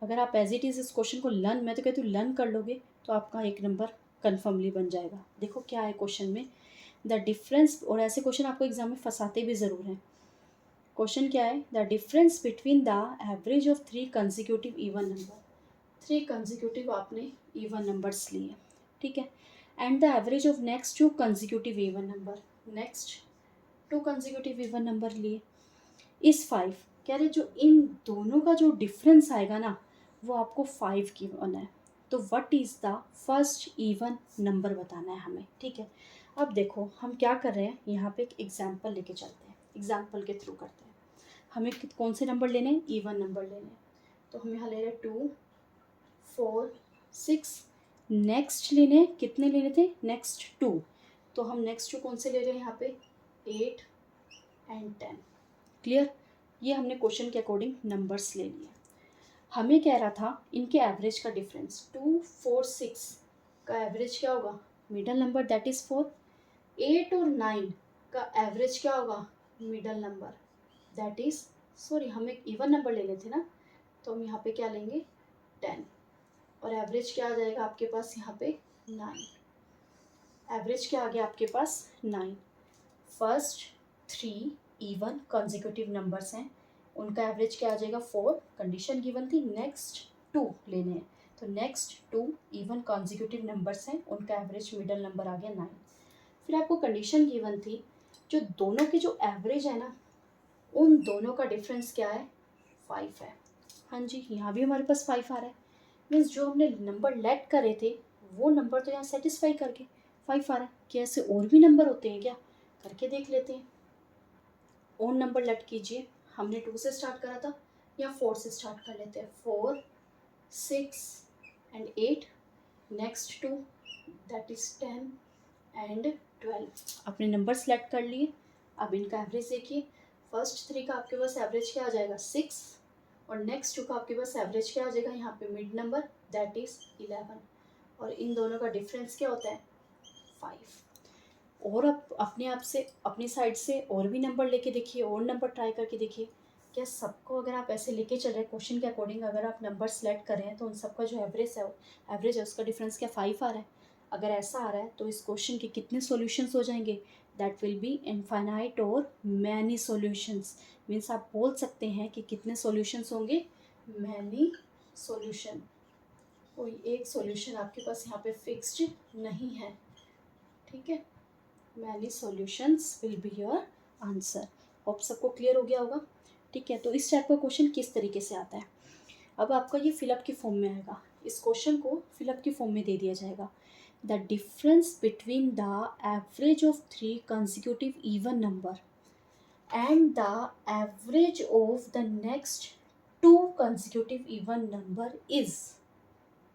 अगर आप एज इट इज़ इस क्वेश्चन को लर्न, मैं तो कहती हूँ लर्न कर लोगे तो आपका एक नंबर कन्फर्मली बन जाएगा। देखो क्या है क्वेश्चन में, द डिफरेंस, और ऐसे क्वेश्चन आपको एग्जाम में फंसाते भी ज़रूर हैं। क्वेश्चन क्या है, the difference between the average of 3 consecutive even number, 3 consecutive आपने इवन नंबर्स लिए, ठीक है, and the average of next 2 consecutive even number, next 2 consecutive even number लिए इस 5। कह रहे जो इन दोनों का जो डिफरेंस आएगा ना वो आपको 5 गिवन है, तो what is the first even number बताना है हमें। ठीक है, अब देखो हम क्या कर रहे हैं, यहाँ पे एक एग्जाम्पल लेके चलते हैं, एग्जाम्पल के थ्रू करते हैं। हमें कौन से नंबर लेने हैं, इवन नंबर लेने हैं। तो हम यहाँ ले रहे हैं 2, 4, 6, नेक्स्ट लेने हैं, कितने लेने थे, नेक्स्ट 2, तो हम नेक्स्ट 2 कौन से ले रहे हैं यहाँ पे 8 एंड 10। क्लियर, ये हमने क्वेश्चन के अकॉर्डिंग नंबर्स ले लिए। हमें कह रहा था इनके एवरेज का डिफरेंस 2, 4, 6 का एवरेज क्या होगा, मिडल नंबर दैट इज़ 4। 8 और 9 का एवरेज क्या होगा, middle number that is, sorry हम एक इवन नंबर ले लेते ना, तो हम यहाँ पे क्या लेंगे 10, और एवरेज क्या आ जाएगा आपके पास यहाँ पे 9। एवरेज क्या आ गया आपके पास 9। फर्स्ट 3 इवन कॉन्जिक्यूटिव नंबर्स हैं, उनका एवरेज क्या आ जाएगा 4, कंडीशन गिवन थी, नेक्स्ट 2 लेने हैं, तो नेक्स्ट 2 इवन कॉन्जिक्यूटिव नंबर्स हैं, उनका एवरेज मिडल नंबर आ गया 9। फिर आपको कंडीशन गिवन थी जो दोनों के जो एवरेज है ना उन दोनों का डिफरेंस क्या है 5 है। हाँ जी, यहाँ भी हमारे पास 5 आ रहा है, मीन्स जो हमने नंबर लेट करे थे वो नंबर तो यहाँ सेटिस्फाई करके 5 आ रहा है। क्या ऐसे और भी नंबर होते हैं क्या, करके देख लेते हैं। ओन नंबर लेट कीजिए, हमने 2 से स्टार्ट करा था या 4 से स्टार्ट कर लेते हैं, 4, 6 and 8, next 2 that is 10 and 12। अपने नंबर सेलेक्ट कर लिए। अब इनका एवरेज देखिए, फर्स्ट 3 का आपके पास एवरेज क्या आ जाएगा 6, और नेक्स्ट 2 का आपके पास एवरेज क्या आ जाएगा यहाँ पे मिड नंबर दैट इज़ 11, और इन दोनों का डिफरेंस क्या होता है 5। और आप अपने आप से अपनी साइड से और भी नंबर लेके देखिए, और नंबर ट्राई करके देखिए, क्या सबको अगर आप ऐसे लेके चल रहे हैं क्वेश्चन के अकॉर्डिंग, अगर आप नंबर सेलेक्ट कर रहे हैं तो उन सबका जो एवरेज है उसका डिफरेंस क्या 5 आ रहा है। अगर ऐसा आ रहा है तो इस क्वेश्चन के कितने सॉल्यूशंस हो जाएंगे, दैट विल बी इनफाइनाइट और मैनी सॉल्यूशंस। मीन्स आप बोल सकते हैं कि कितने सॉल्यूशंस होंगे, मैनी सॉल्यूशन। कोई एक सॉल्यूशन आपके पास यहाँ पे फिक्स्ड नहीं है, ठीक है, many solutions will be your answer. Hope सबको क्लियर हो गया होगा। ठीक है, तो इस टाइप का क्वेश्चन किस तरीके से आता है, अब आपका ये फिलअप की फॉर्म में आएगा, इस क्वेश्चन को फिलअप की फॉर्म में दे दिया जाएगा। The difference between the average of 3 consecutive even number and the average of the next 2 consecutive even number is.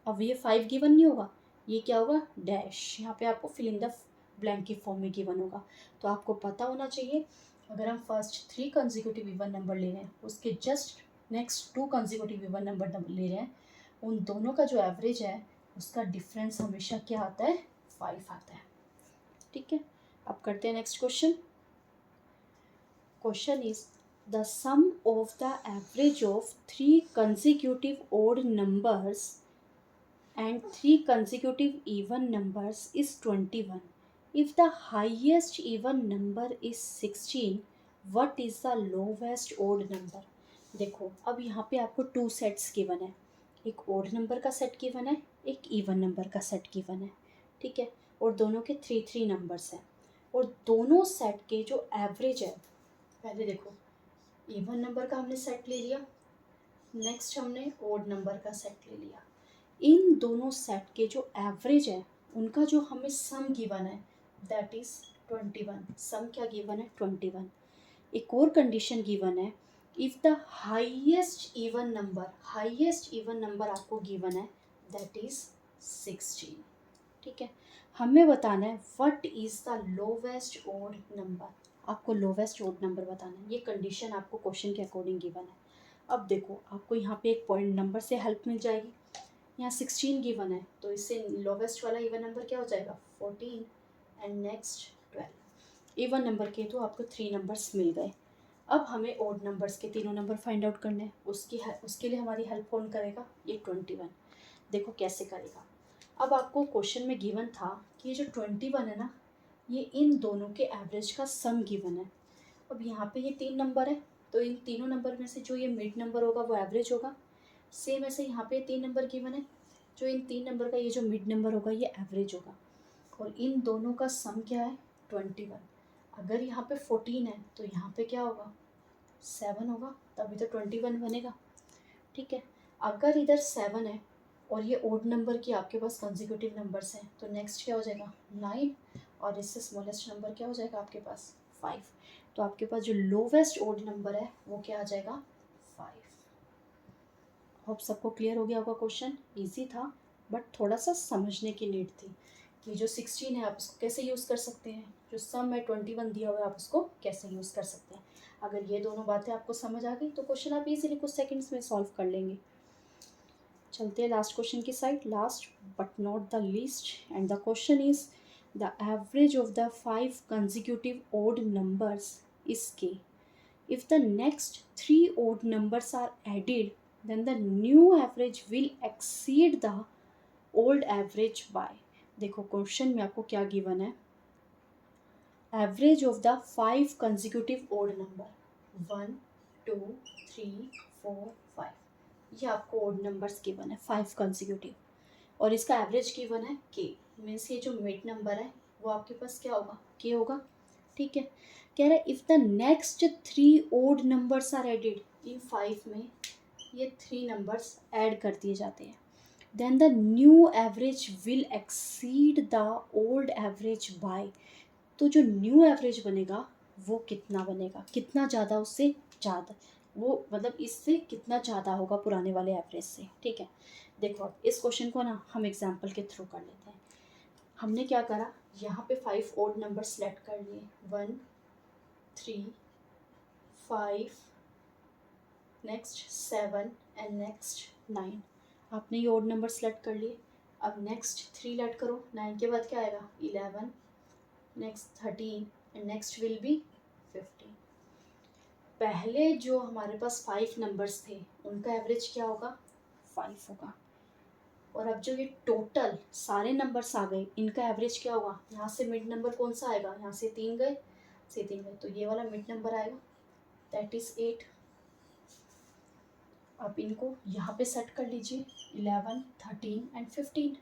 अब ये 5 गिवन नहीं होगा, ये क्या होगा डैश, यहाँ पे आपको फिल इन द ब्लैंक की फॉर्म में गिवन होगा। तो आपको पता होना चाहिए अगर हम फर्स्ट 3 consecutive इवन नंबर ले रहे हैं उसके just next 2 consecutive even number ले रहे हैं, उन दोनों का जो एवरेज है उसका डिफरेंस हमेशा क्या आता है 5 आता है। ठीक है, अब करते हैं next question. Question is the sum of the average of 3 consecutive odd numbers and 3 consecutive even numbers is 21. If the highest even number is 16, what is the lowest odd number? देखो अब यहाँ पे आपको 2 सेट्स गिवन है, एक odd number का set given है, एक इवन नंबर का सेट गिवन है, ठीक है, और दोनों के 3 नंबर्स हैं, और दोनों सेट के जो एवरेज है, पहले देखो इवन नंबर का हमने सेट ले लिया, नेक्स्ट हमने ओड नंबर का सेट ले लिया, इन दोनों सेट के जो एवरेज है उनका जो हमें सम गिवन है दैट इज़ 21। सम क्या गिवन है? 21। एक और कंडीशन गिवन है, if the highest even number आपको गिवन है दैट इज़ 16, ठीक है। हमें बताना है what is the lowest odd number, आपको लोवेस्ट ओड नंबर बताना है। ये कंडीशन आपको क्वेश्चन के अकॉर्डिंग गिवन है। अब देखो आपको यहाँ पे एक पॉइंट नंबर से हेल्प मिल जाएगी, यहाँ 16 गिवन है तो इससे लोवेस्ट वाला इवन नंबर क्या हो जाएगा? 14 एंड नेक्स्ट 12। इवन नंबर के तो आपको 3 नंबर्स मिल गए। अब हमें ओड नंबर्स के तीनों नंबर फाइंड आउट करने हैं, उसके लिए हमारी हेल्प कौन करेगा? ये 21। देखो कैसे करेगा। अब आपको क्वेश्चन में गिवन था कि ये जो 21 है ना, ये इन दोनों के एवरेज का सम गिवन है। अब यहाँ पे ये 3 नंबर है तो इन तीनों नंबर में से जो ये मिड नंबर होगा वो एवरेज होगा। सेम ऐसे यहाँ पे 3 नंबर गिवन है, जो इन 3 नंबर का ये जो मिड नंबर होगा ये एवरेज होगा, और इन दोनों का सम क्या है? 21। अगर यहाँ पे 14 है तो यहाँ पे क्या होगा? 7 होगा, तभी तो 21 बनेगा, ठीक है। अगर इधर 7 है और ये ओड नंबर की आपके पास कंसेक्यूटिव नंबर्स हैं तो नेक्स्ट क्या हो जाएगा? 9, और इससे स्मॉलेस्ट नंबर क्या हो जाएगा आपके पास? 5। तो आपके पास जो लोवेस्ट ओड नंबर है वो क्या आ जाएगा? 5। होप सबको क्लियर हो गया होगा। क्वेश्चन इजी था बट थोड़ा सा समझने की नीड थी कि जो 16 है आप उसको कैसे यूज़ कर सकते हैं, जो सम है 21 दिया हुआ है आप उसको कैसे यूज़ कर सकते हैं। अगर ये दोनों बातें आपको समझ आ गई तो क्वेश्चन आप इजीली कुछ सेकंड्स में सॉल्व कर लेंगे। चलते हैं लास्ट क्वेश्चन की side, last but not the least, and the question is the average of the 5 consecutive odd numbers is k. If the next 3 odd numbers are added, then the new average will exceed the old average by, देखो question में आपको क्या given है? Average of the 5 consecutive odd number 1 2 3 4 5, ये आपको odd numbers given है 5 consecutive, और इसका एवरेज गिवन है k। मीन्स ये जो मिड नंबर है वो आपके पास क्या होगा? k होगा, ठीक है। कह रहा है if the next 3 odd numbers are added, इन 5 में ये 3 नंबर्स ऐड कर दिए जाते हैं, then the new average will exceed the old average by, तो जो न्यू एवरेज बनेगा वो कितना बनेगा? कितना ज़्यादा? उससे ज़्यादा, वो मतलब इससे कितना ज़्यादा होगा पुराने वाले एवरेज से, ठीक है। देखो अब इस क्वेश्चन को ना हम एग्जाम्पल के थ्रू कर लेते हैं। हमने क्या करा, यहाँ पे 5 ओड नंबर सेलेक्ट कर लिए, 1 3 5 नेक्स्ट 7 एंड नेक्स्ट 9। आपने ये ओड नंबर सेलेक्ट कर लिए। अब नेक्स्ट 3 ऐड करो, 9 के बाद क्या आएगा? 11, next 13 and next will B 15। पहले जो हमारे पास 5 नंबर्स थे उनका एवरेज क्या होगा? 5 होगा, और अब जो ये टोटल सारे नंबर्स आ गए इनका एवरेज क्या होगा? यहाँ से मिड नंबर कौन सा आएगा? यहाँ से 3 गए, से 3 गए, तो ये वाला मिड नंबर आएगा दैट इज़ 8। अब इनको यहाँ पे सेट कर लीजिए, 11 13 एंड 15।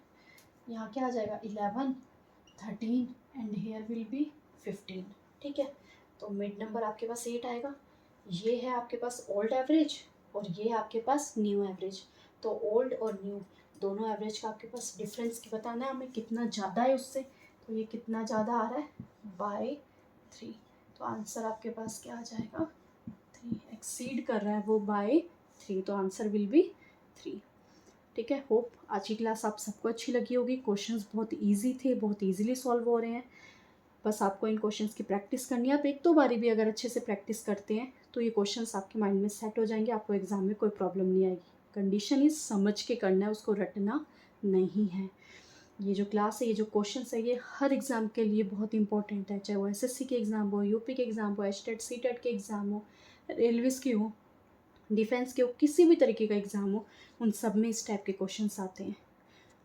यहाँ क्या आ जाएगा? 11 13 एंड हेयर विल बी 15, ठीक है। तो मिड नंबर आपके पास 8 आएगा। ये है आपके पास ओल्ड एवरेज और ये है आपके पास न्यू एवरेज। तो ओल्ड और न्यू दोनों एवरेज का आपके पास डिफरेंस की बताना है हमें, कितना ज़्यादा है उससे। तो ये कितना ज़्यादा आ रहा है? बाय 3। तो आंसर आपके पास क्या आ जाएगा? 3 एक्सीड कर रहा है वो बाय 3, तो आंसर विल बी 3, ठीक है। होप आज की क्लास आप सबको अच्छी लगी होगी। क्वेश्चंस बहुत इजी थे, बहुत इजीली सॉल्व हो रहे हैं। बस आपको इन क्वेश्चंस की प्रैक्टिस करनी है। आप एक दो बारी भी अगर अच्छे से प्रैक्टिस करते हैं तो ये क्वेश्चंस आपके माइंड में सेट हो जाएंगे, आपको एग्जाम में कोई प्रॉब्लम नहीं आएगी। कंडीशन इज समझ के करना है, उसको रटना नहीं है। ये जो क्लास है, ये जो क्वेश्चन है, ये हर एग्ज़ाम के लिए बहुत इंपॉर्टेंट है, चाहे वो एसएससी के एग्ज़ाम हो, यूपी के एग्ज़ाम हो, एचटेट सीटेट के एग्ज़ाम हो, रेलवेज़ के हो, डिफेंस के हो, किसी भी तरीके का एग्ज़ाम हो, उन सब में इस टाइप के क्वेश्चंस आते हैं।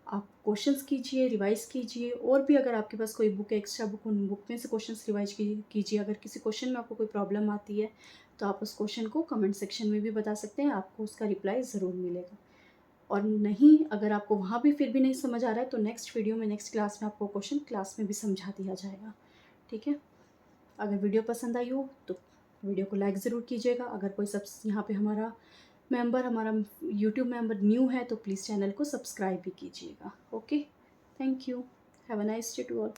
आप क्वेश्चंस कीजिए, रिवाइज़ कीजिए, और भी अगर आपके पास कोई बुक है एक्स्ट्रा बुक, उन बुक में से क्वेश्चंस रिवाइज कीजिए। अगर किसी क्वेश्चन में आपको कोई प्रॉब्लम आती है तो आप उस क्वेश्चन को कमेंट सेक्शन में भी बता सकते हैं, आपको उसका रिप्लाई ज़रूर मिलेगा। और नहीं, अगर आपको वहाँ भी फिर भी नहीं समझ आ रहा है तो नेक्स्ट वीडियो में, नेक्स्ट क्लास में आपको क्वेश्चन क्लास में भी समझा दिया जाएगा। ठीक है, अगर वीडियो पसंद आई हो तो वीडियो को लाइक ज़रूर कीजिएगा। अगर कोई सब यहाँ पे हमारा यूट्यूब मेंबर न्यू है तो प्लीज़ चैनल को सब्सक्राइब भी कीजिएगा। Okay, thank you, have a nice day to all.